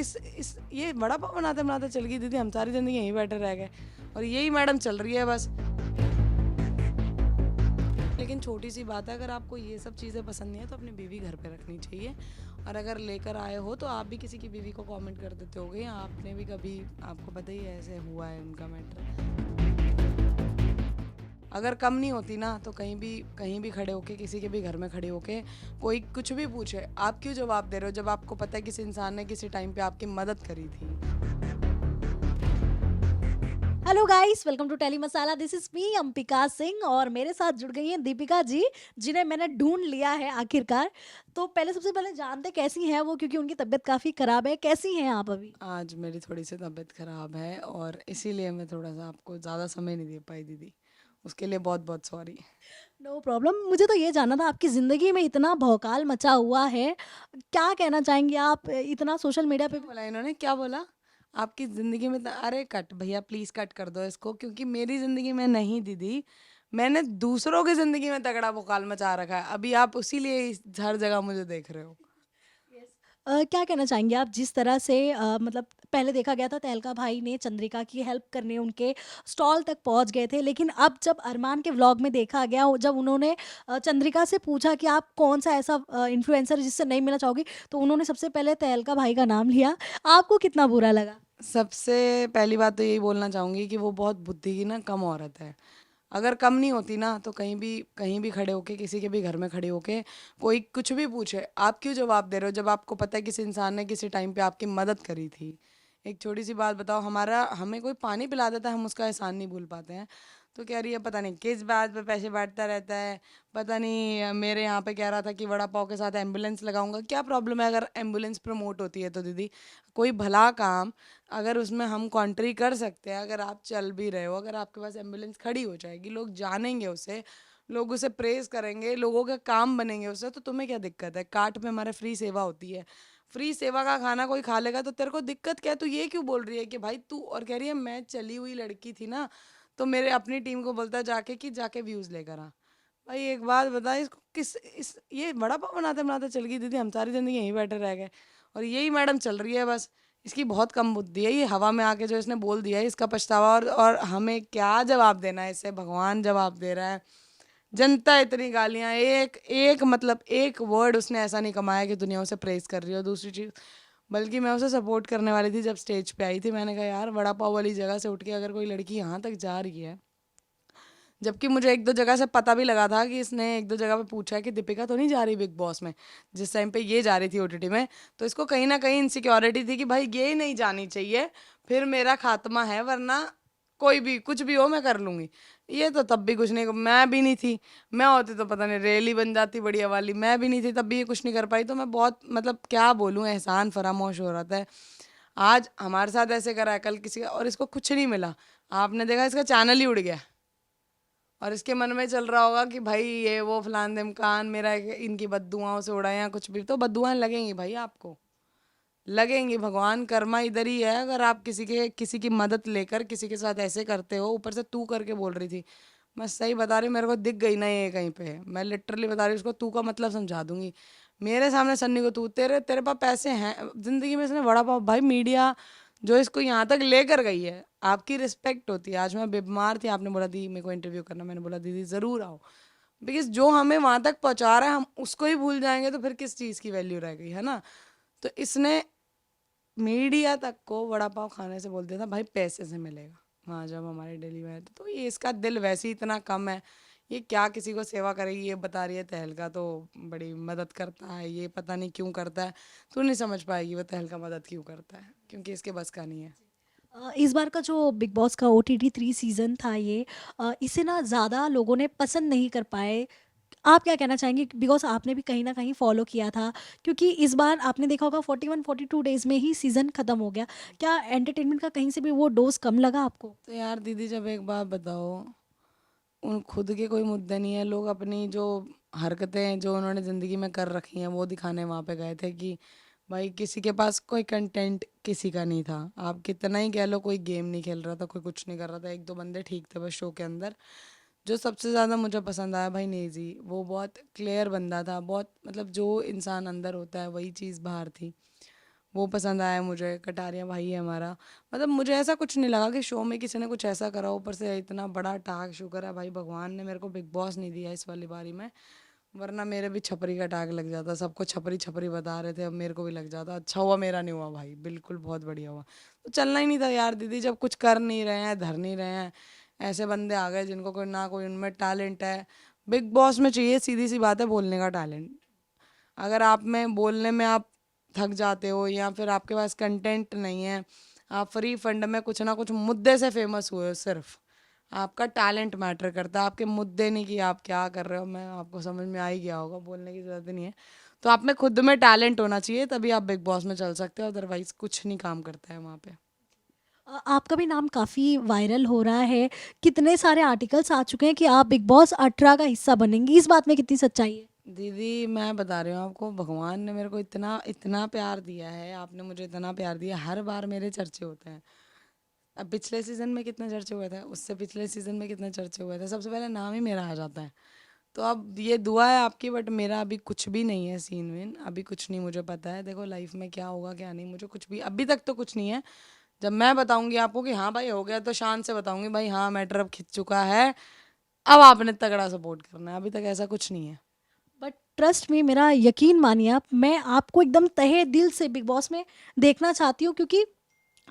इस ये वड़ा पाव बनाते बनाते चल गई दीदी, हम सारी ज़िंदगी यहीं बैठे रह गए और यही मैडम चल रही है बस। लेकिन छोटी सी बात है, अगर आपको ये सब चीज़ें पसंद नहीं है तो अपनी बीवी घर पे रखनी चाहिए। और अगर लेकर आए हो तो आप भी किसी की बीवी को कमेंट कर देते होगे, या आपने भी कभी, आपको पता ही है ऐसे हुआ है उनका मैटर। अगर कम नहीं होती ना तो कहीं भी खड़े होके, किसी के भी घर में खड़े होके कोई कुछ भी पूछे, आप क्यों जवाब दे रहे हो जब आपको पता है किसी इंसान ने किसी टाइम पे आपकी मदद करी थी। Hello guys, welcome to Tele Masala. This is me Ambika Singh और मेरे साथ जुड़ गई हैं दीपिका जी, जिन्हें मैंने ढूंढ लिया है आखिरकार। तो पहले सबसे पहले जानते कैसी हैं वो, क्योंकि उनकी तबीयत काफ़ी ख़राब है। कैसी हैं आप अभी? आज मेरी थोड़ी सी तबीयत ख़राब है और इसीलिए मैं थोड़ा सा आपको ज़्यादा समय नहीं दे पाई दीदी, उसके लिए बहुत बहुत सॉरी। No problem. मुझे तो ये जानना था, आपकी ज़िंदगी में इतना भौकाल मचा हुआ है, क्या कहना चाहेंगी आप? इतना सोशल मीडिया पे क्या बोला इन्होंने, क्या बोला? आपकी ज़िंदगी में अरे कट भैया, प्लीज़ कट कर दो इसको, क्योंकि मेरी ज़िंदगी में नहीं दीदी, मैंने दूसरों की ज़िंदगी में तगड़ा बवाल मचा रखा है। अभी आप उसी लिए हर जगह मुझे देख रहे हो। क्या कहना चाहेंगे आप, जिस तरह से मतलब पहले देखा गया था तहलका भाई ने चंद्रिका की हेल्प करने उनके स्टॉल तक पहुंच गए थे, लेकिन अब जब अरमान के व्लॉग में देखा गया, जब उन्होंने चंद्रिका से पूछा कि आप कौन सा ऐसा इन्फ्लुएंसर जिससे नहीं मिलना चाहोगी, तो उन्होंने सबसे पहले तहलका भाई का नाम लिया। आपको कितना बुरा लगा? सबसे पहली बात तो यही बोलना चाहूँगी कि वो बहुत बुद्धि की ना कम औरत है। अगर कम नहीं होती ना तो कहीं भी खड़े होके, किसी के भी घर में खड़े होके कोई कुछ भी पूछे, आप क्यों जवाब दे रहे हो जब आपको पता है किसी इंसान ने किसी टाइम पे आपकी मदद करी थी। एक छोटी सी बात बताओ, हमें कोई पानी पिला देता है, हम उसका एहसान नहीं भूल पाते हैं। तो कह रही है पता नहीं किस बात पे पैसे बांटता रहता है, पता नहीं मेरे यहाँ पे कह रहा था कि वड़ा पाव के साथ एम्बुलेंस लगाऊंगा। क्या प्रॉब्लम है अगर एम्बुलेंस प्रमोट होती है तो दीदी? कोई भला काम अगर उसमें हम कॉन्ट्री कर सकते हैं, अगर आप चल भी रहे हो, अगर आपके पास एम्बुलेंस खड़ी हो जाएगी, लोग जानेंगे उसे, लोग उसे प्रेज करेंगे, लोगों के काम बनेंगे उससे, तो तुम्हें क्या दिक्कत है? काट पे हमारे फ्री सेवा होती है, फ्री सेवा का खाना कोई खा लेगा तो तेरे को दिक्कत क्या है? तू ये क्यों बोल रही है कि भाई तू, और कह रही है मैं चली हुई लड़की थी ना, तो मेरे अपनी टीम को बोलता है जाके कि जाके व्यूज लेकर आ। भाई एक बात बता, इसको किस इस ये वड़ा पाव बनाते बनाते चल गई दीदी, हम सारी जिंदगी यहीं बैठे रह गए और यही मैडम चल रही है बस। इसकी बहुत कम बुद्धि है, ये हवा में आके जो इसने बोल दिया है इसका पछतावा, और हमें क्या जवाब देना है इससे? भगवान जवाब दे रहा है। जनता इतनी गालियां, एक एक मतलब एक वर्ड उसने ऐसा नहीं कमाया कि दुनिया उसे प्रेज कर रही हो। दूसरी चीज़, बल्कि मैं उसे सपोर्ट करने वाली थी जब स्टेज पे आई थी, मैंने कहा यार वड़ा पाव वाली जगह से उठ के अगर कोई लड़की यहाँ तक जा रही है, जबकि मुझे एक दो जगह से पता भी लगा था कि इसने एक दो जगह पे पूछा है कि दीपिका तो नहीं जा रही बिग बॉस में, जिस टाइम पे ये जा रही थी ओटीटी में, तो इसको कहीं ना कहीं इनसिक्योरिटी थी कि भाई ये नहीं जानी चाहिए, फिर मेरा खात्मा है, वरना कोई भी कुछ भी हो मैं कर लूंगी। ये तो तब भी कुछ नहीं, मैं भी नहीं थी, मैं होती तो पता नहीं रैली बन जाती बढ़िया वाली, मैं भी नहीं थी तब भी ये कुछ नहीं कर पाई, तो मैं बहुत मतलब क्या बोलूँ, एहसान फरामोश हो रहा था। आज हमारे साथ ऐसे करा है, कल किसी का, और इसको कुछ नहीं मिला। आपने देखा इसका चैनल ही उड़ गया और इसके मन में चल रहा होगा कि भाई ये वो फलान दिमकान मेरा इनकी बद्दुआओं से उड़ा, या कुछ भी, तो बद्दुआएं लगेंगी भाई आपको, लगेंगी। भगवान कर्मा इधर ही है। अगर आप किसी की मदद लेकर किसी के साथ ऐसे करते हो, ऊपर से तू करके बोल रही थी, मैं सही बता रही हूँ, मेरे को दिख गई ना ये कहीं पे, मैं लिटरली बता रही हूँ, उसको तू का मतलब समझा दूंगी। मेरे सामने सन्नी को तू, तेरे तेरे पास पैसे हैं, जिंदगी में इसने वड़ा पाव, भाई मीडिया जो इसको यहाँ तक लेकर गई है, आपकी रिस्पेक्ट होती है। आज मैं बीमार थी, आपने बोला दी मेरे को इंटरव्यू करना, मैंने बोला दीदी ज़रूर आओ, बिकॉज जो हमें वहाँ तक पहुँचा रहा है हम उसको ही भूल जाएंगे तो फिर किस चीज़ की वैल्यू रह गई, है ना? तो इसने मीडिया तक को वड़ा पाव खाने से बोल दिया था भाई पैसे से मिलेगा, वहाँ जब हमारे दिल्ली में आए थे। तो ये इसका दिल वैसे ही इतना कम है, ये क्या किसी को सेवा करेगी? ये बता रही है तहलका तो बड़ी मदद करता है, ये पता नहीं क्यों करता है। तू नहीं समझ पाएगी वो तहलका मदद क्यों करता है, क्योंकि इसके बस का नहीं है। इस बार का जो बिग बॉस का OTT 3 सीज़न था ये, इसे ना ज़्यादा लोगों ने पसंद नहीं कर पाए। आप क्या कहना चाहेंगे? बिकॉज़ आपने भी कहीं न कहीं फ़ॉलो किया था, क्योंकि इस बार आपने देखा होगा 41-42 डेज़ में ही सीज़न ख़त्म हो गया। क्या एंटरटेनमेंट का कहीं से भी वो डोज़ कम लगा आपको? तो यार दीदी जब एक बात बताओ, उन खुद के कोई मुद्दे नहीं है, लोग अपनी जो हरकतें जो उन्होंने ज़िंदगी में कर रखी हैं वो दिखाने वहाँ पे गए थे कि भाई किसी के पास कोई कंटेंट किसी का नहीं था। आप कितना ही कह लो, कोई गेम नहीं खेल रहा था, कोई कुछ नहीं कर रहा था, एक दो बंदे ठीक थे बस शो के अंदर। जो सबसे ज़्यादा मुझे पसंद आया भाई नेजी, वो बहुत क्लियर बंदा था, बहुत मतलब जो इंसान अंदर होता है वही चीज़ बाहर थी। वो पसंद आया मुझे, कटारिया भाई है हमारा। मतलब मुझे ऐसा कुछ नहीं लगा कि शो में किसी ने कुछ ऐसा करा, ऊपर से इतना बड़ा टाग। शुक्र है भाई भगवान ने मेरे को बिग बॉस नहीं दिया इस वाली बारी में, वरना मेरे भी छपरी का टाग लग जाता। सबको छपरी छपरी बता रहे थे, अब मेरे को भी लग जाता। अच्छा हुआ मेरा नहीं हुआ भाई, बिल्कुल बहुत बढ़िया हुआ। तो चलना ही नहीं था यार दीदी, जब कुछ कर नहीं रहे हैं, धर नहीं रहे हैं, ऐसे बंदे आ गए जिनको कोई ना कोई उनमें टैलेंट है। बिग बॉस में चाहिए सीधी सी बात है बोलने का टैलेंट। अगर आप में बोलने में आप थक जाते हो, या फिर आपके पास कंटेंट नहीं है, आप फ्री फंड में कुछ ना कुछ मुद्दे से फेमस हुए हो, सिर्फ आपका टैलेंट मैटर करता है, आपके मुद्दे नहीं कि आप क्या कर रहे हो। मैं आपको समझ में आ ही गया होगा, बोलने की ज़रूरत नहीं है। तो आप में खुद में टैलेंट होना चाहिए, तभी आप बिग बॉस में चल सकते हो, अदरवाइज कुछ नहीं काम करता है वहाँ पे। आपका भी नाम काफ़ी वायरल हो रहा है, कितने सारे आर्टिकल्स आ चुके हैं कि आप बिग बॉस 18 का हिस्सा बनेंगी, इस बात में कितनी सच्चाई है? दीदी मैं बता रही हूँ आपको, भगवान ने मेरे को इतना इतना प्यार दिया है, आपने मुझे इतना प्यार दिया, हर बार मेरे चर्चे होते हैं। अब पिछले सीजन में कितने चर्चे हुए थे, उससे पिछले सीजन में कितने चर्चे हुए थे, सबसे पहले नाम ही मेरा आ जाता है। तो अब ये दुआ है आपकी, बट मेरा अभी कुछ भी नहीं है सीन वीन, अभी कुछ नहीं मुझे पता है। देखो लाइफ में क्या होगा क्या नहीं, मुझे कुछ भी अभी तक तो कुछ नहीं है। जब मैं बताऊंगी आपको कि हाँ भाई हो गया, तो शान से बताऊंगी भाई हाँ मैटर अब खिंच चुका है, अब आपने तगड़ा सपोर्ट करना है। अभी तक ऐसा कुछ नहीं है। बट ट्रस्ट में, मेरा यकीन मानिए आप, मैं आपको एकदम तहे दिल से बिग बॉस में देखना चाहती हूँ, क्योंकि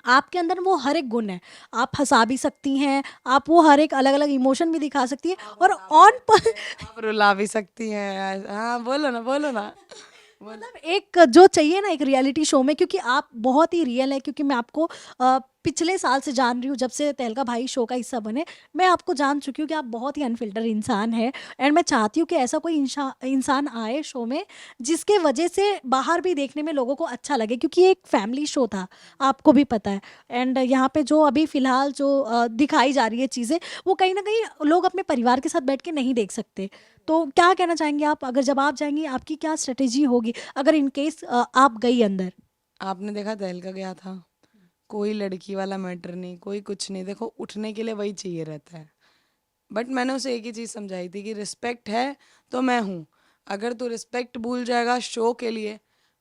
आपके अंदर वो हर एक गुण है। आप हंसा भी सकती हैं, आप वो हर एक अलग अलग इमोशन भी दिखा सकती हैं, आप और हंसा भी ऑन सकती हैं, आप रुला भी सकती हैं। हाँ बोलो ना, बोलो ना। बोलो। मतलब एक जो चाहिए ना एक रियलिटी शो में, क्योंकि आप बहुत ही रियल है, क्योंकि मैं आपको पिछले साल से जान रही हूँ, जब से तहलका भाई शो का हिस्सा बने। मैं आपको जान चुकी हूँ कि आप बहुत ही अनफिल्टर इंसान है, एंड मैं चाहती हूँ कि ऐसा कोई इंसान आए शो में, जिसके वजह से बाहर भी देखने में लोगों को अच्छा लगे, क्योंकि ये एक फैमिली शो था, आपको भी पता है। एंड यहाँ पे जो अभी फिलहाल जो दिखाई जा रही है चीज़ें, वो कहीं ना कहीं लोग अपने परिवार के साथ बैठ के नहीं देख सकते। तो क्या कहना चाहेंगे आप, अगर जब आप जाएंगी आपकी क्या स्ट्रेटेजी होगी, अगर इन केस आप गई अंदर? आपने देखा दहल का गया था, कोई लड़की वाला मैटर नहीं, कोई कुछ नहीं। देखो उठने के लिए वही चाहिए रहता है। बट मैंने उसे एक ही चीज़ समझाई थी कि रिस्पेक्ट है तो मैं हूँ। अगर तू रिस्पेक्ट भूल जाएगा शो के लिए,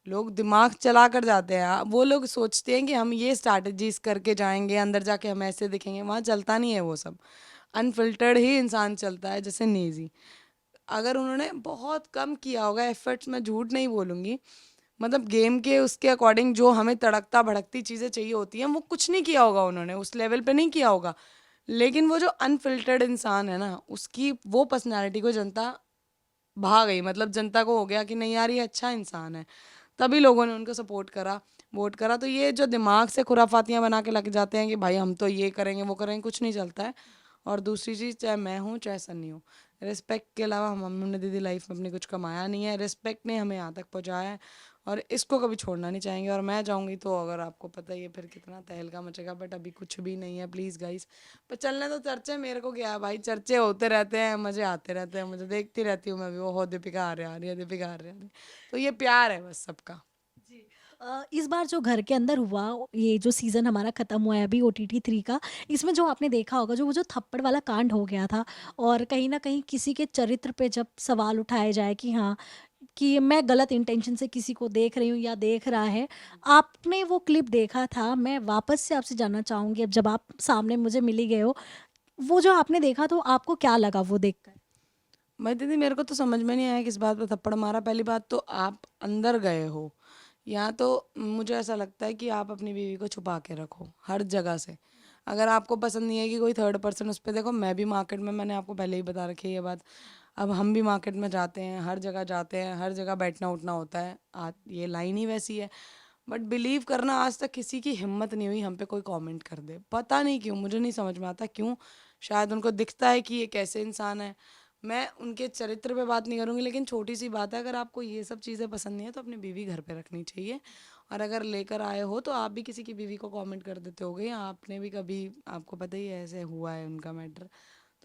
लोग दिमाग चला कर जाते हैं। वो लोग सोचते हैं कि हम ये स्ट्रैटेजीज करके जाएंगे, अंदर जाके हम ऐसे दिखेंगे, वहाँ चलता नहीं है वो सब। अनफिल्टर्ड ही इंसान चलता है, जैसे नेजी। अगर उन्होंने बहुत कम किया होगा एफर्ट्स, मैं झूठ नहीं बोलूँगी, मतलब गेम के उसके अकॉर्डिंग जो हमें तड़कता भड़कती चीज़ें चाहिए होती हैं, वो कुछ नहीं किया होगा उन्होंने, उस लेवल पे नहीं किया होगा। लेकिन वो जो अनफिल्टर्ड इंसान है ना, उसकी वो पर्सनैलिटी को जनता भा गई। मतलब जनता को हो गया कि नहीं यार ये अच्छा इंसान है, तभी लोगों ने उनको सपोर्ट करा, वोट करा। तो ये जो दिमाग से खुराफातियाँ बना के लग जाते हैं कि भाई हम तो ये करेंगे वो करेंगे, कुछ नहीं चलता है। और दूसरी चीज़, चाहे मैं हूँ चाहे सन्नी हो, रिस्पेक्ट के अलावा हमने दीदी लाइफ में अपनी कुछ कमाया नहीं है। रिस्पेक्ट ने हमें यहाँ तक पहुँचाया है, और इसको कभी छोड़ना नहीं चाहेंगे। और मैं जाऊँगी तो अगर आपको पता ही है फिर कितना तहलका मचेगा, बट अभी कुछ भी नहीं है प्लीज़ गाइस। पर चलने तो चर्चे, मेरे को क्या है भाई, चर्चे होते रहते हैं, मज़े आते रहते हैं, मुझे देखती रहती हूँ मैं भी, वो हो दीपिका आ रही है, दीपिका आ रही है। तो ये प्यार है बस सबका। जी। इस बार जो घर के अंदर हुआ, ये जो सीज़न हमारा ख़त्म हुआ है अभी OTT 3 का, इसमें जो आपने देखा होगा, जो वो जो थप्पड़ वाला कांड हो गया था, और कहीं न कहीं किसी के चरित्र पे जब सवाल उठाए जाए कि हाँ, कि मैं गलत इंटेंशन से किसी को देख रही हूँ या देख रहा है। आपने वो क्लिप देखा था, मैं वापस से आपसे जानना चाहूँगी, अब जब आप सामने मुझे मिल ही गए हो, वो जो आपने देखा तो आपको क्या लगा वो देखकर? भाई दीदी मेरे को तो समझ में नहीं आया किस बात पे थप्पड़ मारा। पहली बात तो आप अंदर गए हो, या तो मुझे ऐसा लगता है कि आप अपनी बीवी को छुपा के रखो हर जगह से। अगर आपको पसंद नहीं है कि कोई थर्ड पर्सन उस पर, देखो मैं भी मार्केट में, मैंने आपको पहले ही बता रखी है ये बात, अब हम भी मार्केट में जाते हैं, हर जगह जाते हैं, हर जगह बैठना उठना होता है। ये लाइन ही वैसी है। बट बिलीव करना, आज तक किसी की हिम्मत नहीं हुई हम पे कोई कमेंट कर दे। पता नहीं क्यों, मुझे नहीं समझ में आता क्यों। शायद उनको दिखता है कि ये कैसे इंसान है। मैं उनके चरित्र पे बात नहीं करूँगी, लेकिन छोटी सी बात है, अगर आपको ये सब चीज़ें पसंद नहीं है तो अपनी बीवी घर पे रखनी चाहिए। और अगर लेकर आए हो तो आप भी किसी की बीवी को कमेंट कर देते होगे, या आपने भी कभी, आपको पता ही है ऐसे हुआ है उनका मैटर,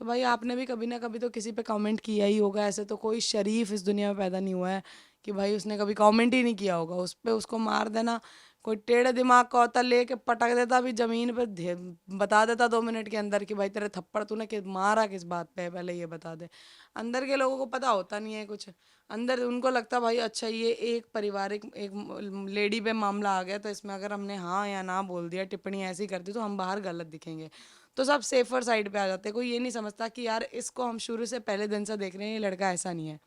तो भाई आपने भी कभी ना कभी तो किसी पे कमेंट किया ही होगा। ऐसे तो कोई शरीफ इस दुनिया में पैदा नहीं हुआ है कि भाई उसने कभी कमेंट ही नहीं किया होगा। उस पे उसको मार देना, कोई टेढ़े दिमाग का होता लेके पटक देता अभी ज़मीन पे, बता देता 2 मिनट के अंदर कि भाई तेरे थप्पड़ तूने मारा किस बात पे है, पहले ये बता दे। अंदर के लोगों को पता होता नहीं है कुछ। अंदर उनको लगता भाई अच्छा ये एक पारिवारिक एक लेडी पे मामला आ गया, तो इसमें अगर हमने हाँ या ना बोल दिया, टिप्पणी ऐसी कर दी, तो हम बाहर गलत दिखेंगे। तो सब सेफर साइड पे आ जाते हैं। कोई ये नहीं समझता कि यार इसको हम शुरू से पहले दिन से देख रहे हैं, ये लड़का ऐसा नहीं है।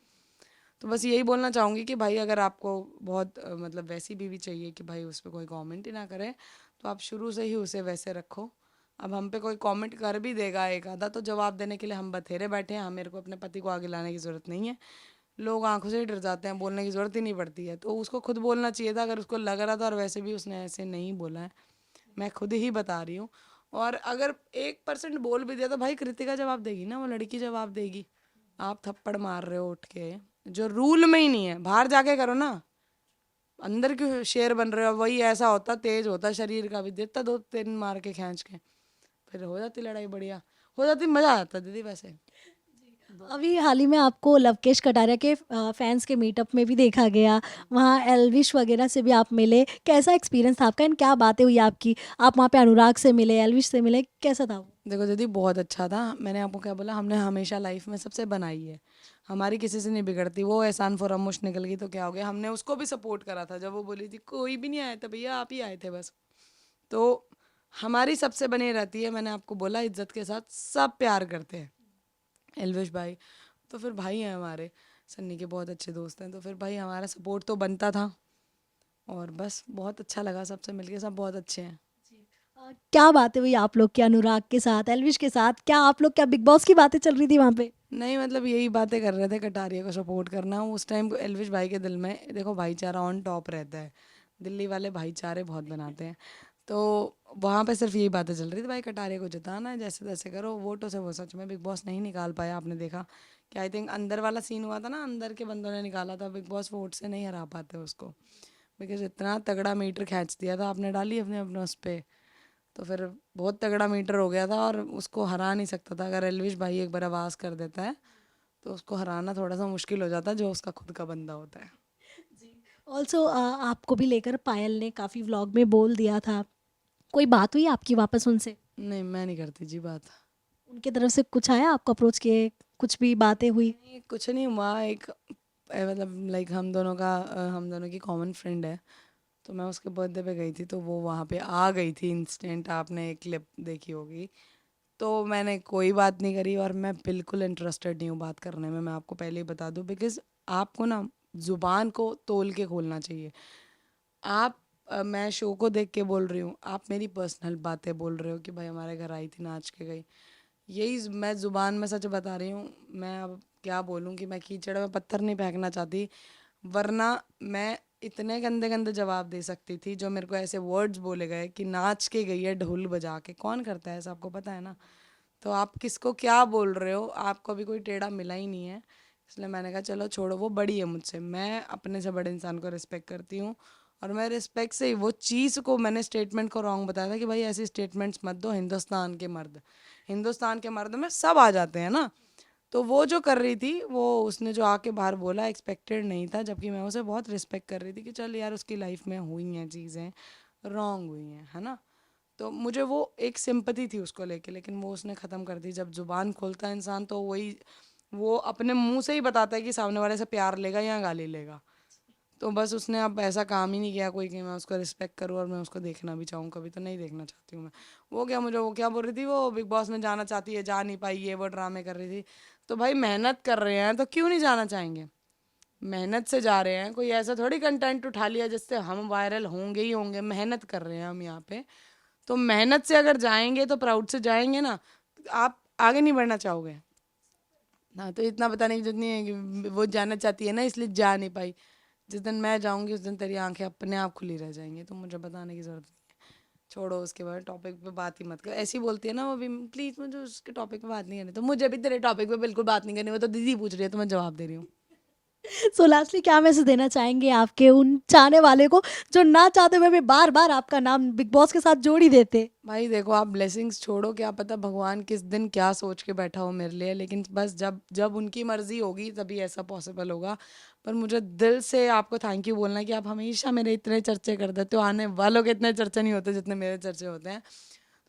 तो बस यही बोलना चाहूँगी कि भाई अगर आपको बहुत मतलब वैसी बीवी चाहिए कि भाई उस पे कोई कमेंट ही ना करे, तो आप शुरू से ही उसे वैसे रखो। अब हम पे कोई कमेंट कर भी देगा एक आधा, तो जवाब देने के लिए हम बथेरे बैठे हैं। हाँ, मेरे को अपने पति को आगे लाने की ज़रूरत नहीं है। लोग आंखों से ही डर जाते हैं, बोलने की ज़रूरत ही नहीं पड़ती है। तो उसको खुद बोलना चाहिए था अगर उसको लग रहा था, और वैसे भी उसने ऐसे नहीं बोला है, मैं खुद ही बता रही हूँ। और अगर 1% बोल भी दिया तो भाई कृतिका जवाब देगी ना, वो लड़की जवाब देगी। आप थप्पड़ मार रहे हो उठ के, जो रूल में ही नहीं है, बाहर जाके करो ना। अंदर क्यों शेर बन रहे हो? वही ऐसा होता, तेज होता शरीर का भी, देता 2-3 मार के खींच के, फिर हो जाती लड़ाई, बढ़िया हो जाती, मजा आ जाता दीदी वैसे। अभी हाल ही में आपको लवकेश कटारिया के फैंस के मीटअप में भी देखा गया, वहाँ एल्विश वगैरह से भी आप मिले। कैसा एक्सपीरियंस था आपका एंड क्या बातें हुई आपकी? आप वहाँ पे अनुराग से मिले, एल्विश से मिले, कैसा था वो? देखो दीदी बहुत अच्छा था। मैंने आपको क्या बोला, हमने हमेशा लाइफ में सबसे बनाई है, हमारी किसी से नहीं बिगड़ती। वो एहसान फरामोश निकल गई तो क्या हो गया, हमने उसको भी सपोर्ट करा था जब वो बोली थी कोई भी नहीं आया था भैया, आप ही आए थे बस। तो हमारी सबसे बनी रहती है। मैंने आपको बोला इज्जत के साथ सब प्यार करते हैं एल्विश भाई, तो फिर भाई हैं हमारे, सन्नी के बहुत अच्छे दोस्त हैं, तो फिर भाई हमारा सपोर्ट तो बनता था। और बस बहुत अच्छा लगा सबसे मिलके, सब बहुत अच्छे हैं। क्या बातें हुई आप लोग के अनुराग के साथ, एल्विश के साथ? क्या आप लोग, क्या बिग बॉस की बातें चल रही थी वहाँ पे? नहीं मतलब यही बातें कर रहे थे, कटारिया को सपोर्ट करना उस टाइम। एल्विश भाई के दिल में देखो भाईचारा ऑन टॉप रहता है, दिल्ली वाले भाईचारे बहुत बनाते हैं। तो वहाँ पे सिर्फ यही बातें चल रही थी, भाई कटारिया को जिताना है, जैसे तैसे करो। वोटों से वो सच में बिग बॉस नहीं निकाल पाया, आपने देखा कि आई थिंक अंदर वाला सीन हुआ था ना, अंदर के बंदों ने निकाला था। बिग बॉस वोट से नहीं हरा पाते उसको, बिकॉज इतना तगड़ा मीटर खींच दिया था, आपने डाली अपने अपने उस पर, तो फिर बहुत तगड़ा मीटर हो गया था और उसको हरा नहीं सकता था। अगर एल्विश भाई एक बार आवाज़ कर देता है तो उसको हराना थोड़ा सा मुश्किल हो जाता है, जो उसका खुद का बंदा होता है। ऑल्सो आपको भी लेकर पायल ने काफ़ी व्लॉग में बोल दिया था, कोई बात हुई आपकी वापस उनसे? नहीं मैं नहीं करती जी बात। उनकी तरफ से कुछ आया, आपको अप्रोच किए, कुछ भी बातें हुई? नहीं कुछ नहीं हुआ। एक मतलब लाइक हम दोनों की कॉमन फ्रेंड है, तो मैं उसके बर्थडे पे गई थी, तो वो वहाँ पे आ गई थी इंस्टेंट, आपने एक क्लिप देखी होगी। तो मैंने कोई बात नहीं करी, और मैं बिल्कुल इंटरेस्टेड नहीं हूँ बात करने में, मैं आपको पहले ही बता दूँ। बिकॉज़ आपको ना ज़ुबान को तोल के खोलना चाहिए। आप मैं शो को देख के बोल रही हूँ, आप मेरी पर्सनल बातें बोल रहे हो कि भाई हमारे घर आई थी, नाच के गई। मैं ज़ुबान में सच बता रही हूँ। मैं अब क्या बोलूँ कि मैं कीचड़ में पत्थर नहीं फेंकना चाहती, वरना मैं इतने गंदे गंदे जवाब दे सकती थी, जो मेरे को ऐसे वर्ड्स बोले गए कि नाच के गई है ढोल बजा के। कौन करता है ऐसा, आपको पता है ना। तो आप किसको क्या बोल रहे हो, आपको अभी कोई टेढ़ा मिला ही नहीं है। इसलिए मैंने कहा चलो छोड़ो, वो बड़ी है मुझसे, मैं अपने से बड़े इंसान को रिस्पेक्ट करती हूँ। और मैं रिस्पेक्ट से ही वो चीज़ को, मैंने स्टेटमेंट को रॉन्ग बताया था कि भाई ऐसी स्टेटमेंट्स मत दो। हिंदुस्तान के मर्द में सब आ जाते हैं ना। तो वो जो कर रही थी, वो उसने जो आके बाहर बोला एक्सपेक्टेड नहीं था, जबकि मैं उसे बहुत रिस्पेक्ट कर रही थी कि चल यार उसकी लाइफ में हुई हैं चीज़ें, रॉन्ग हुई हैं, है ना। तो मुझे वो एक सिंपथी थी उसको लेके, लेकिन वो उसने ख़त्म कर दी। जब ज़ुबान खोलता है इंसान, तो वही वो अपने मुंह से ही बताता है कि सामने वाले से प्यार लेगा या गाली लेगा। तो बस उसने अब ऐसा काम ही नहीं किया कोई कि मैं उसको रिस्पेक्ट करूँ और मैं उसको देखना भी चाहूँ, कभी तो नहीं देखना चाहती हूँ मैं। वो क्या बोल रही थी, वो बिग बॉस में जाना चाहती है, जा नहीं पाई, ये वो ड्रामे कर रही थी। तो भाई मेहनत कर रहे हैं तो क्यों नहीं जाना चाहेंगे, मेहनत से जा रहे हैं। कोई ऐसा थोड़ी कंटेंट उठा लिया जिससे हम वायरल होंगे ही होंगे, मेहनत कर रहे हैं हम यहाँ पे। तो मेहनत से अगर जाएंगे तो प्राउड से जाएंगे ना, आप आगे नहीं बढ़ना चाहोगे ना। तो इतना बताने की जरूरत नहीं है कि वो जाना चाहती है ना इसलिए जा नहीं पाई। जिस दिन मैं जाऊंगी उस दिन तेरी आंखें अपने आप खुली रह जाएंगी, तो मुझे बताने की ज़रूरत नहीं है। छोड़ो उसके बाद, टॉपिक पे बात ही मत करो। ऐसी बोलती है ना वो भी, प्लीज़ मुझे उसके टॉपिक पे बात नहीं करनी, तो मुझे भी तेरे टॉपिक पे बिल्कुल बात नहीं करनी। वो तो दीदी पूछ रही है तो मैं जवाब दे रही हूँ। सो लास्टली क्या मैसेज देना चाहेंगे आपके उन चाहने वाले को जो ना चाहते हुए भी बार-बार आपका नाम बिग बॉस के साथ जोड़ ही देते? भाई देखो, आप ब्लेसिंग्स छोड़ो, क्या पता भगवान किस दिन क्या सोच के बैठा हो मेरे लिए, लेकिन बस जब जब उनकी मर्जी होगी तभी ऐसा पॉसिबल होगा। पर मुझे दिल से आपको थैंक यू बोलना है कि आप हमेशा मेरे इतने चर्चे कर देते हो, आने वालों के इतने चर्चे नहीं होते जितने मेरे चर्चे होते हैं।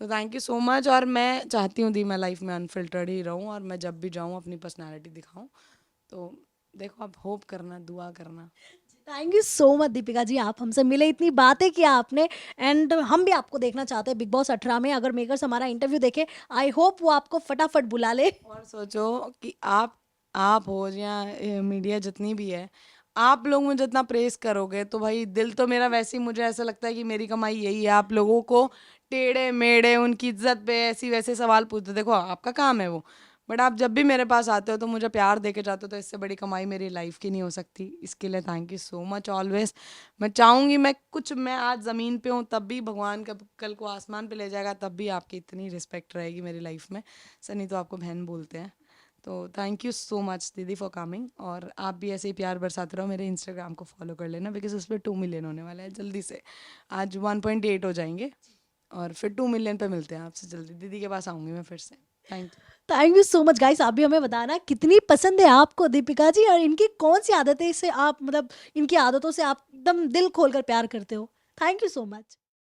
तो थैंक यू सो मच। और मैं चाहती हूँ दी मैं लाइफ में अनफिल्टर्ड ही रहूँ, और मैं जब भी जाऊँ अपनी पर्सनैलिटी दिखाऊँ। तो देखो, आप होप करना, दुआ करना। Thank you so much Deepika ji, आप हमसे मिले, इतनी बातें की आपने। एंड हम भी आपको देखना चाहते हैं बिग बॉस 18 में। अगर मेकर्स हमारा इंटरव्यू देखे, आई होप वो आपको फटाफट बुला ले। और सोचो कि आप हो या मीडिया जितनी भी है, आप लोग मुझे जितना प्रेस करोगे तो भाई दिल तो मेरा वैसे ही, मुझे ऐसा लगता है कि मेरी कमाई यही है, आप लोगों को टेढ़े मेढ़े उनकी इज्जत पे ऐसी वैसे सवाल पूछते। देखो, आपका काम है वो, बट आप जब भी मेरे पास आते हो तो मुझे प्यार दे के जाते हो, तो इससे बड़ी कमाई मेरी लाइफ की नहीं हो सकती। इसके लिए thank you so much always. मैं चाहूँगी, मैं आज ज़मीन पे हूँ तब भी भगवान कल को आसमान पे ले जाएगा, तब भी आपकी इतनी रिस्पेक्ट रहेगी मेरी लाइफ में। सनी तो आपको बहन बोलते हैं। तो थैंक यू सो मच दीदी फॉर कमिंग, और आप भी ऐसे ही प्यार बरसाते रहो। मेरे इंस्टाग्राम को फॉलो कर लेना, बिकॉज उस पर 2 मिलियन होने वाला है जल्दी से। आज 1.8 हो जाएंगे, और फिर 2 मिलियन पे मिलते हैं आपसे जल्दी। दीदी के पास आऊँगी मैं फिर से। Thank you. Thank you so much guys, आप भी हमें बताना कितनी पसंद है आपको दीपिका जी, और इनकी कौन सी आदतें से आप मतलब इनकी आदतों से आप एकदम दिल खोलकर प्यार करते हो। Thank you so much.